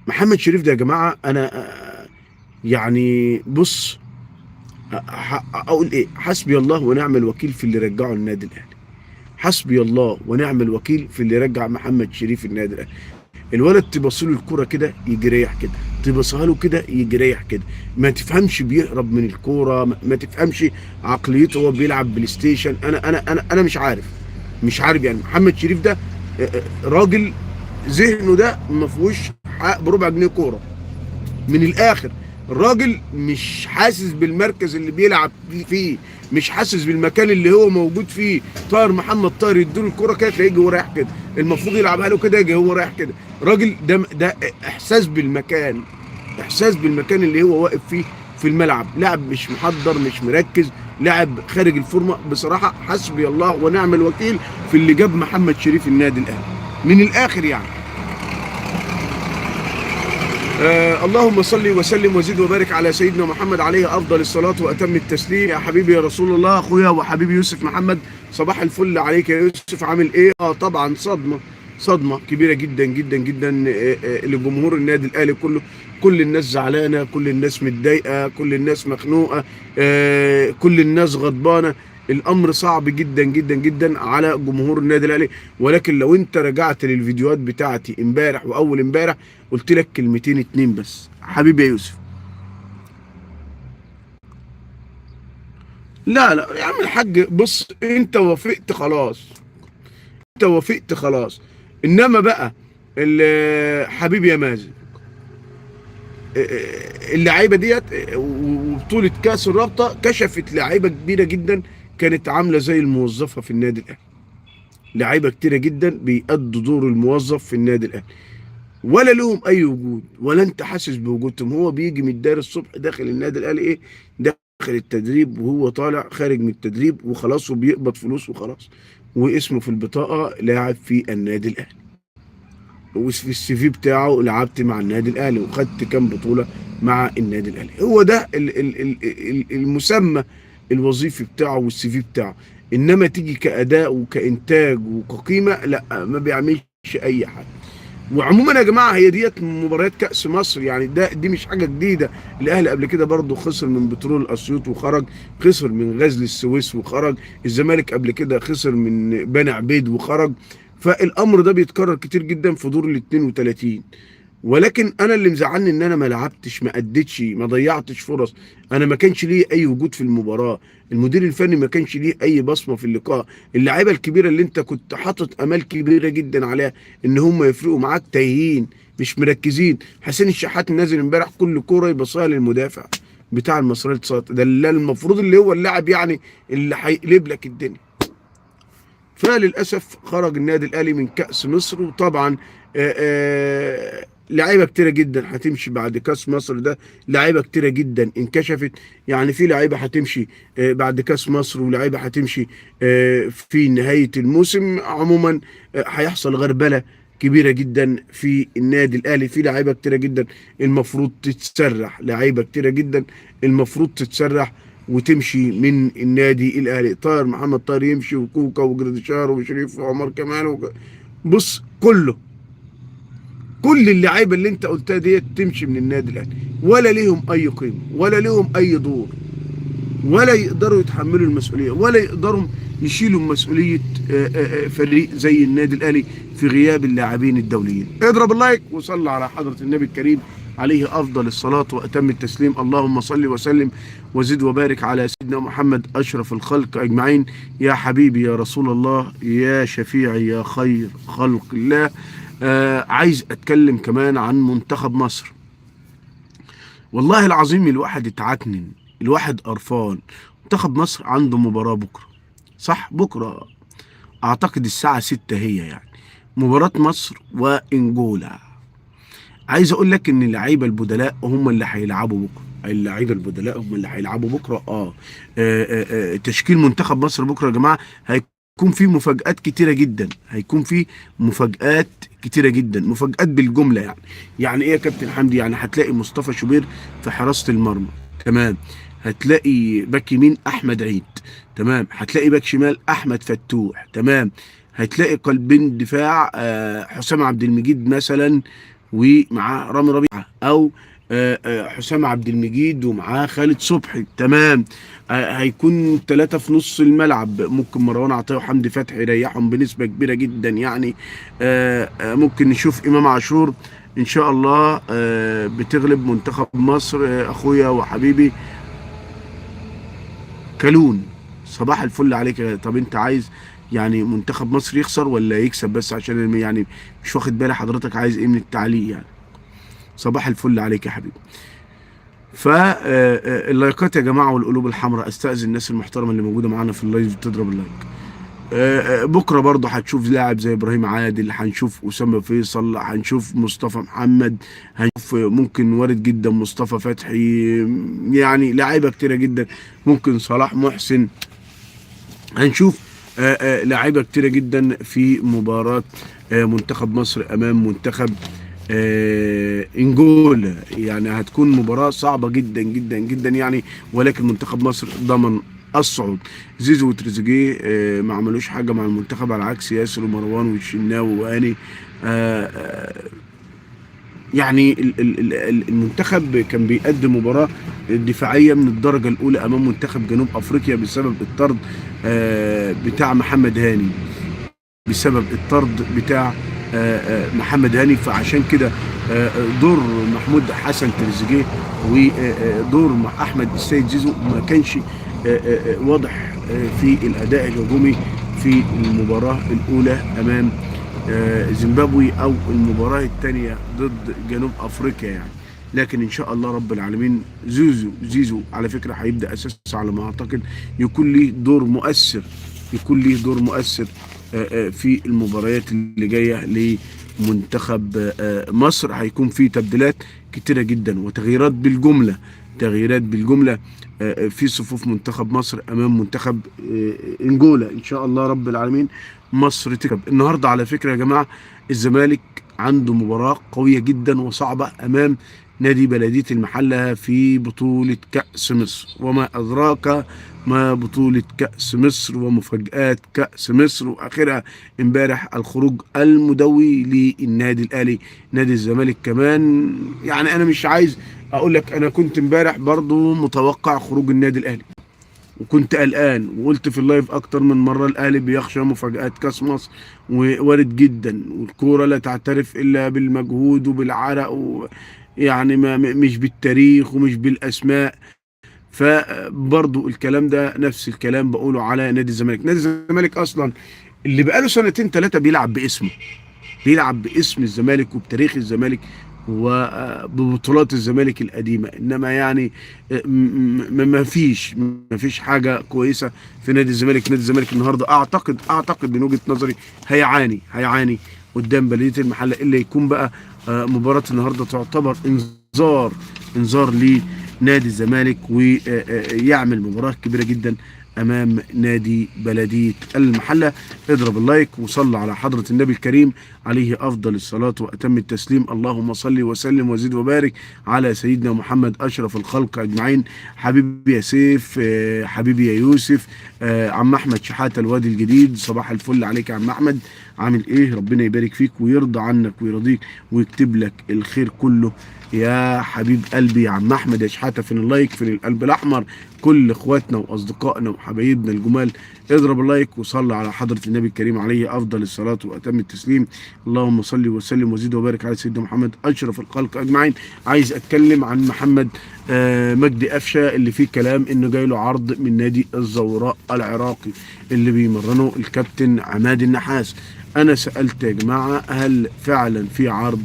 محمد شريف ده يا جماعه انا يعني بص، اقول ايه؟ حسبي الله ونعم الوكيل في اللي رجعه النادي الاهلي. حسبي الله ونعم الوكيل في اللي رجع محمد شريف النادي الاهلي. الولد تبص له الكوره كده يجي رايح كده، تبصها له كده يجي رايح كده، ما تفهمش بيهرب من الكوره، ما تفهمش عقليته هو بيلعب بلاي ستيشن. انا مش عارف يعني محمد شريف ده راجل ذهنه ده ما فيهوش حق بربع جنيه كوره. من الاخر، الراجل مش حاسس بالمركز اللي بيلعب فيه، مش حاسس بالمكان اللي هو موجود فيه. طاهر محمد طاهر يديله الكرة كده تلاقيه يجي هو رايح كده، المفروض يلعبها له كده يجي هو رايح كده. راجل ده احساس بالمكان، احساس بالمكان اللي هو واقف فيه في الملعب. لاعب مش محضر، مش مركز، لاعب خارج الفورمه. بصراحه حسبي الله ونعم الوكيل في اللي جاب محمد شريف النادي الاهلي. من الاخر يعني. اللهم صل وسلم وزد وبارك على سيدنا محمد عليه افضل الصلاه واتم التسليم. يا حبيبي يا رسول الله، اخويا وحبيبي يوسف محمد، صباح الفل عليك يا يوسف. عامل ايه؟ طبعا صدمه، صدمه كبيره جدا جدا جدا لجمهور النادي الاهلي كله. كل الناس زعلانه، كل الناس متضايقه، كل الناس مخنوقه، كل الناس غضبانه. الامر صعب جدا جدا جدا على جمهور النادي الاهلي. ولكن لو انت رجعت للفيديوهات بتاعتي امبارح واول امبارح، قلت لك كلمتين اتنين بس حبيبي يا يوسف. لا لا يا عم الحاج، بص انت وافقت خلاص، انت وافقت خلاص. انما بقى حبيبي يا مازن، اللعيبه ديت وبطوله كاس الرابطه كشفت لعيبه كبيره جدا كانت عامله زي الموظفه في النادي الاهلي. لعيبه كتيره جدا بيأدوا دور الموظف في النادي الاهلي، ولا لهم اي وجود، ولا انت حاسس بوجودهم. هو بيجي من الدار الصبح داخل النادي الاهلي ايه، داخل التدريب، وهو طالع خارج من التدريب وخلاص، وبيقبض فلوس وخلاص، واسمه في البطاقه لاعب في النادي الاهلي، وفي السي في بتاعه لعبت مع النادي الاهلي وخدت كام بطوله مع النادي الاهلي. هو ده المسمى الوظيفي بتاعه والسي في بتاعه. انما تيجي كاداء وكانتاج وكقيمه، لا، ما بيعملش اي حاجه. وعموما يا جماعه هي ديت مباريات كاس مصر يعني، دي مش حاجه جديده. الاهلي قبل كده برضه خسر من بترول اسيوط وخرج، خسر من غزل السويس وخرج، الزمالك قبل كده خسر من بني عبيد وخرج. فالامر ده بيتكرر كتير جدا في دور ال 32. ولكن انا اللي مزعلني ان انا ما لعبتش، ما اديتش، ما ضيعتش فرص. انا ما كانش ليه اي وجود في المباراه، المدير الفني ما كانش ليه اي بصمه في اللقاء. اللعيبه الكبيره اللي انت كنت حاطط امال كبيره جدا عليها ان هم يفرقوا معاك تايهين، مش مركزين. حسين الشحات نازل امبارح كل كوره يبصيها للمدافع بتاع المصرية الاتصالات، ده اللي المفروض اللي هو اللاعب يعني اللي هيقلب لك الدنيا. فللاسف خرج النادي الاهلي من كاس مصر. وطبعا لعيبه كتيره جدا هتمشي بعد كاس مصر ده، لعيبه كتيره جدا انكشفت. يعني في لعيبه هتمشي بعد كاس مصر، ولعيبه هتمشي في نهايه الموسم. عموما هيحصل غربله كبيره جدا في النادي الاهلي. في لعيبه كتيره جدا المفروض تتسرح، لعيبه كتيره جدا المفروض تتسرح وتمشي من النادي الاهلي. طاهر محمد طاهر يمشي، وكوكا وجراديشار وشريف وعمر كمال بص كل اللعيبه اللي انت قلتها ديت تمشي من النادي الاهلي، ولا ليهم اي قيمه، ولا ليهم اي دور، ولا يقدروا يتحملوا المسؤوليه، ولا يقدروا يشيلوا مسؤوليه فريق زي النادي الاهلي في غياب اللاعبين الدوليين. اضرب اللايك وصلي على حضره النبي الكريم عليه افضل الصلاه واتم التسليم. اللهم صل وسلم وزد وبارك على سيدنا محمد اشرف الخلق اجمعين. يا حبيبي يا رسول الله، يا شفيعي، يا خير خلق الله. عايز اتكلم كمان عن منتخب مصر. والله العظيم الواحد اتعكنن، الواحد قرفان. منتخب مصر عنده مباراة بكرة، صح؟ بكرة اعتقد الساعة 6 هي يعني، مباراة مصر وانجولا. عايز اقول لك ان اللعيبة البدلاء هم اللي هيلعبوا بكرة، اللعيبة البدلاء هم اللي هيلعبوا بكرة. تشكيل منتخب مصر بكرة يا جماعة هيكون في مفاجآت كتيرة جدا، هيكون في مفاجآت كتيرة جدا، مفاجآت بالجملة يعني. يعني ايه يا كابتن حمدي؟ يعني هتلاقي مصطفى شوبير في حراسة المرمى، تمام. هتلاقي باك يمين احمد عيد، تمام. هتلاقي باك شمال احمد فتوح، تمام. هتلاقي قلبين دفاع حسام عبد المجيد مثلا ومعاه رامي ربيعه، او حسام عبد المجيد ومعاه خالد صبحي، تمام. هيكون ثلاثة في نص الملعب، ممكن مروان عطية وحمدي فتحي يريحهم بنسبة كبيرة جدا يعني. ممكن نشوف إمام عاشور إن شاء الله بتغلب منتخب مصر. أخويا وحبيبي كلون، صباح الفل عليك. طب أنت عايز يعني منتخب مصر يخسر ولا يكسب؟ بس عشان يعني مش واخد بالي حضرتك عايز إيه من التعليق يعني. صباح الفل عليك يا حبيبي. فاللايكات يا جماعه والقلوب الحمراء، استاذن الناس المحترمه اللي موجوده معانا في اللايف تضرب اللايك. بكره برضه هتشوف لاعب زي ابراهيم عادل، هنشوف اسامه فيصل، هنشوف مصطفى محمد، هنشوف ممكن وارد جدا مصطفى فتحي، يعني لاعيبه كتيره جدا، ممكن صلاح محسن. هنشوف لاعيبه كتيره جدا في مباراه منتخب مصر امام منتخب انجولا. يعني هتكون مباراة صعبة جدا جدا جدا يعني، ولكن منتخب مصر ضمن الصعود. زيزو وتريزيجيه ما عملوش حاجة مع المنتخب، على عكس ياسر ومروان والشناوي وهاني. يعني المنتخب كان بيقدم مباراة دفاعية من الدرجة الأولى أمام منتخب جنوب أفريقيا بسبب الطرد بتاع محمد هاني، بسبب الطرد بتاع محمد هاني. فعشان كده دور محمود حسن تريزيجيه ودور احمد السيد زيزو ما كانش واضح في الاداء الهجومي في المباراه الاولى امام زيمبابوي، او المباراه الثانيه ضد جنوب افريقيا يعني. لكن ان شاء الله رب العالمين زيزو على فكره هيبدا اساسا على ما اعتقد، يكون ليه دور مؤثر، يكون ليه دور مؤثر في المباريات اللي جايه لمنتخب مصر. هيكون في تبديلات كتيره جدا وتغييرات بالجمله، تغييرات بالجمله في صفوف منتخب مصر امام منتخب انجولا. ان شاء الله رب العالمين مصر تكسب النهارده. على فكره يا جماعه، الزمالك عنده مباراه قويه جدا وصعبه امام نادي بلديه المحله في بطوله كاس مصر، وما ادراك ما بطولة كأس مصر ومفاجآت كأس مصر، وآخرها امبارح الخروج المدوي للنادي الأهلي. نادي الزمالك كمان يعني أنا مش عايز أقول لك، أنا كنت امبارح برضو متوقع خروج النادي الأهلي، وكنت قلقان، وقلت في اللايف أكتر من مرة الأهلي بيخشى مفاجآت كأس مصر، ووارد جدا، والكورة لا تعترف إلا بالمجهود وبالعرق يعني ما مش بالتاريخ ومش بالأسماء. فبرضو الكلام ده نفس الكلام بقوله على نادي الزمالك. نادي الزمالك اصلا اللي بقاله سنتين ثلاثه بيلعب باسمه، بيلعب باسم الزمالك وبتاريخ الزمالك وببطولات الزمالك القديمه، انما يعني ما فيش حاجه كويسه في نادي الزمالك. نادي الزمالك النهارده اعتقد من وجهه نظري هيعاني قدام بلديه المحله، الا يكون بقى مباراه النهارده تعتبر انذار لنادي الزمالك، ويعمل مباراه كبيره جدا امام نادي بلديه المحله. اضرب اللايك وصل على حضره النبي الكريم عليه افضل الصلاه واتم التسليم. اللهم صل وسلم وزد وبارك على سيدنا محمد اشرف الخلق اجمعين. حبيبي يا سيف، حبيبي يا يوسف، عم احمد شحاته الوادي الجديد، صباح الفل عليك يا عم احمد. عامل ايه؟ ربنا يبارك فيك ويرضى عنك ويرضيك ويكتب لك الخير كله يا حبيب قلبي يا عم احمد يا شحاته. فين اللايك؟ فين القلب الاحمر؟ كل اخواتنا واصدقائنا وحبايبنا الجمال، اضرب اللايك وصلي على حضره النبي الكريم عليه افضل الصلاه واتم التسليم. اللهم صل وسلم وزد وبارك على سيدنا محمد اشرف الخلق اجمعين. عايز اتكلم عن محمد مجدي قفشه، اللي فيه كلام انه جاي له عرض من نادي الزوراء العراقي اللي بيمرنه الكابتن عماد النحاس. انا سالت يا جماعه هل فعلا في عرض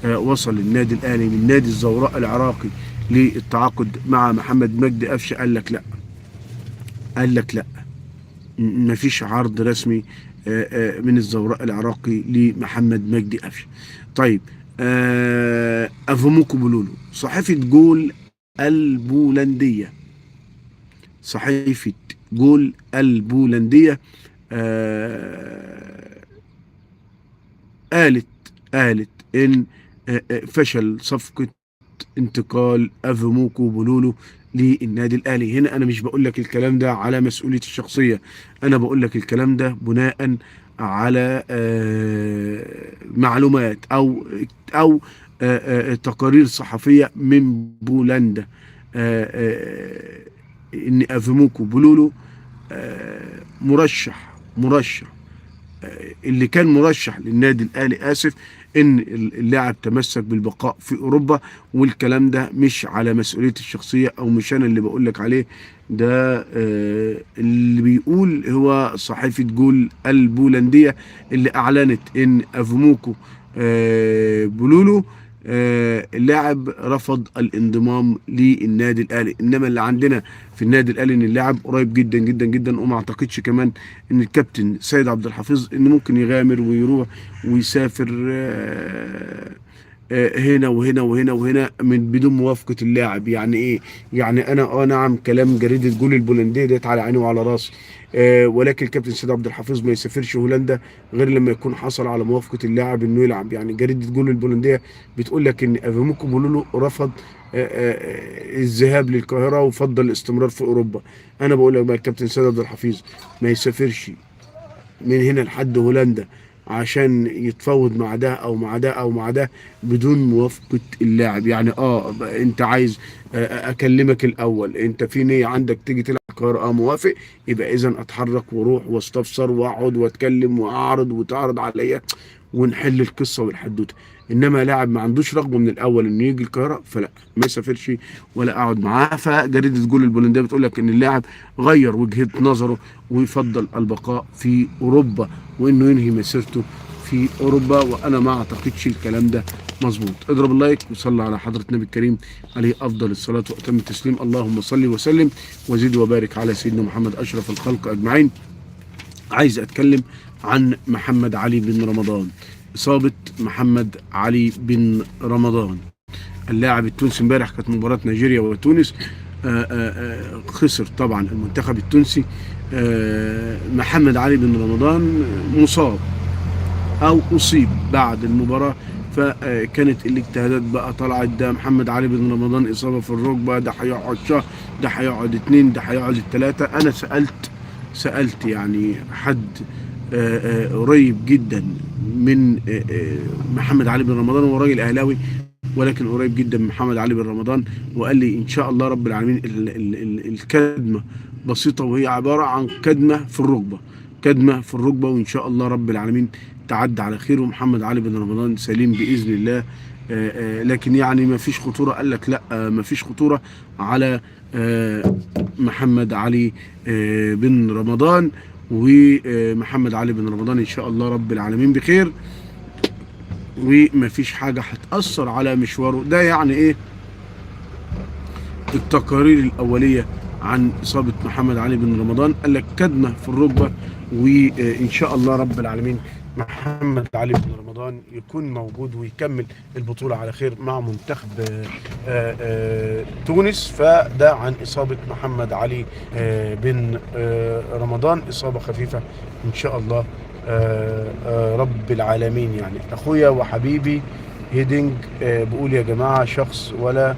وصل النادي الاهلي من نادي الزوراء العراقي للتعاقد مع محمد مجدي قفشه؟ قال لك لا، قال لك لا، مفيش عرض رسمي من الزوراء العراقي لمحمد مجدي قفشه. طيب افهموكو بولولو، صحيفه جول البولنديه، صحيفه جول البولنديه قالت ان فشل صفقه انتقال افيموكو بولولو للنادي الاهلي. هنا انا مش بقول لك الكلام ده على مسؤوليتي الشخصيه، انا بقول لك الكلام ده بناء على معلومات او تقارير صحفية من بولندا ان افيموكو بولولو مرشح اللي كان مرشح للنادي الاهلي، اسف، ان اللاعب تمسك بالبقاء في اوروبا. والكلام ده مش على مسؤوليتي الشخصيه، او مش انا اللي بقول لك عليه، ده اللي بيقول هو صحيفه جول البولنديه، اللي اعلنت ان افموكو بولولو اللاعب رفض الانضمام للنادي الاهلي. انما اللي عندنا في النادي الاهلي ان اللاعب قريب جدا جدا جدا، وما اعتقدش كمان ان الكابتن سيد عبد الحفيظ ان ممكن يغامر ويروح ويسافر هنا وهنا وهنا وهنا من بدون موافقه اللاعب. يعني ايه؟ يعني انا نعم، كلام جريده جول البولنديه ديت على عيني وعلى راسي، ولكن الكابتن سيد عبد الحفيظ ما يسافرش هولندا غير لما يكون حصل على موافقه اللاعب انه يلعب. يعني جريده جول البولنديه بتقول لك ان افيموكو بولولو رفض الذهاب للقاهره وفضل الاستمرار في اوروبا. انا بقول لك بقى الكابتن سيد عبد الحفيظ ما يسافرش من هنا لحد هولندا عشان يتفاوض مع ده او مع ده او مع ده بدون موافقة اللاعب. يعني انت عايز اكلمك الاول، انت في نية عندك تيجي تلعب القاهرة، موافق، يبقى اذا اتحرك واروح واستفسر واقعد واتكلم واعرض وتعرض عليا ونحل القصه والحدوته. انما لاعب ما عندوش رغبه من الاول انه يجي القاهره، فلا، ما يسافرش ولا اقعد معاه. فجريده جول البولنديه بتقول لك ان اللاعب غير وجهه نظره ويفضل البقاء في اوروبا، وانه ينهي مسيرته في اوروبا. وانا ما اعتقدش الكلام ده مظبوط. اضرب اللايك وصلي على حضره النبي الكريم عليه افضل الصلاه واتم التسليم. اللهم صل وسلم وزد وبارك على سيدنا محمد اشرف الخلق اجمعين. عايز اتكلم عن محمد علي بن رمضان. اصابه محمد علي بن رمضان اللاعب التونسي، امبارح كانت مباراه نيجيريا وتونس، خسر طبعا المنتخب التونسي. محمد علي بن رمضان مصاب او اصيب بعد المباراه، فكانت الاجتهادات بقى طلعت ده محمد علي بن رمضان اصابه في الركبه، ده هيقعد شهر، ده هيقعد 2، ده هيقعد 3. انا سألت يعني حد قريب جدا من محمد علي بن رمضان، هو راجل اهلاوي ولكن قريب جدا من محمد علي بن رمضان، وقال لي ان شاء الله رب العالمين الكدمه بسيطه، وهي عباره عن كدمه في الركبه، كدمه في الركبه، وان شاء الله رب العالمين تعدى على خير ومحمد علي بن رمضان سليم باذن الله. لكن يعني ما فيش خطوره. قال لك لا، ما فيش خطوره على محمد علي بن رمضان، ومحمد علي بن رمضان ان شاء الله رب العالمين بخير، وما فيش حاجه هتاثر على مشواره ده. يعني ايه التقارير الاوليه عن اصابه محمد علي بن رمضان؟ قال لك كدمه في الركبه، وان شاء الله رب العالمين محمد علي بن رمضان يكون موجود ويكمل البطولة على خير مع منتخب تونس. فده عن إصابة محمد علي بن رمضان، إصابة خفيفة إن شاء الله رب العالمين. يعني أخويا وحبيبي هيدنج بقول يا جماعة شخص ولا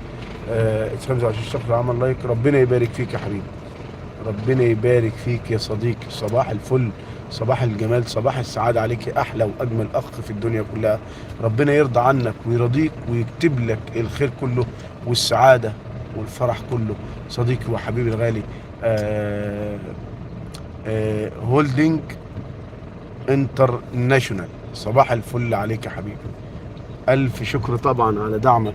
25 شخص عمل لايك. ربنا يبارك فيك يا حبيبي، ربنا يبارك فيك يا صديقي. صباح الفل، صباح الجمال، صباح السعادة عليك يا أحلى وأجمل أخ في الدنيا كلها. ربنا يرضى عنك ويرضيك ويكتب لك الخير كله والسعادة والفرح كله. صديقي وحبيبي الغالي هولدنج انترناشونال، صباح الفل عليك يا حبيبي. ألف شكر طبعا على دعمك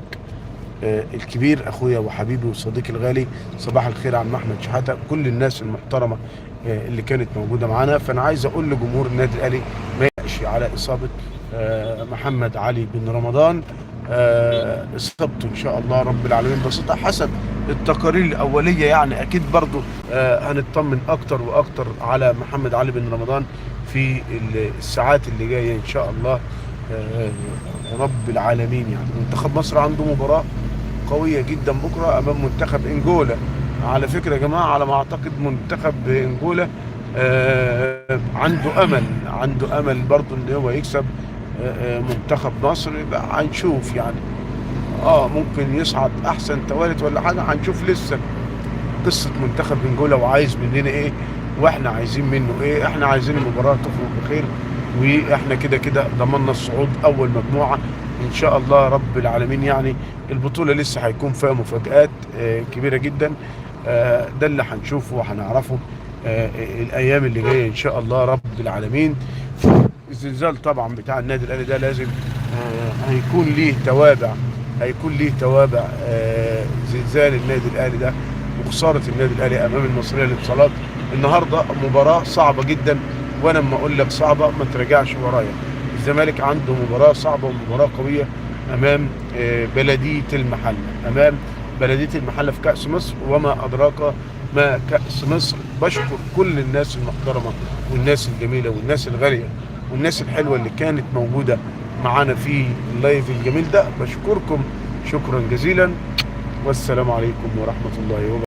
الكبير أخويا وحبيبي وصديقي الغالي. صباح الخير عم أحمد شحاتة، كل الناس المحترمة اللي كانت موجودة معانا. فأنا عايز أقول لجمهور النادي الأهلي ما يقش على إصابة محمد علي بن رمضان. إصابته إن شاء الله رب العالمين بسيطة حسب التقارير الأولية. يعني أكيد برضو هنطمن أكتر وأكتر على محمد علي بن رمضان في الساعات اللي جاية إن شاء الله رب العالمين. يعني منتخب مصر عنده مباراة قوية جدا بكرة أمام منتخب إنجولا. على فكرة يا جماعة على ما أعتقد منتخب إنجولا عنده أمل برضو إن هو يكسب منتخب مصر. يبقى هنشوف يعني ممكن يصعد أحسن توالت ولا حاجة، هنشوف لسه قصة منتخب إنجولا وعايز مننا إيه وإحنا عايزين منه إيه. إحنا عايزين المباراة تخرج بخير، واحنا كده ضمننا الصعود اول مجموعه ان شاء الله رب العالمين. يعني البطولة لسه هيكون فيها مفاجآت كبيرة جدا. ده اللي هنشوفه وهنعرفه الايام اللي جاية ان شاء الله رب العالمين. الزلزال طبعا بتاع النادي الاهلي ده لازم هيكون ليه توابع، هيكون ليه توابع. زلزال النادي الاهلي ده وخساره النادي الاهلي امام المصريه للاتصالات النهارده مباراه صعبه جدا. وانا لما اقول لك صعبه ما تراجعش ورايا. الزمالك عنده مباراه صعبه ومباراه قويه امام بلديه المحله، امام بلديه المحله في كاس مصر، وما ادراك ما كاس مصر. بشكر كل الناس المحترمه والناس الجميله والناس الغاليه والناس الحلوه اللي كانت موجوده معانا في اللايف الجميل ده. بشكركم شكرا جزيلا، والسلام عليكم ورحمه الله وبركاته.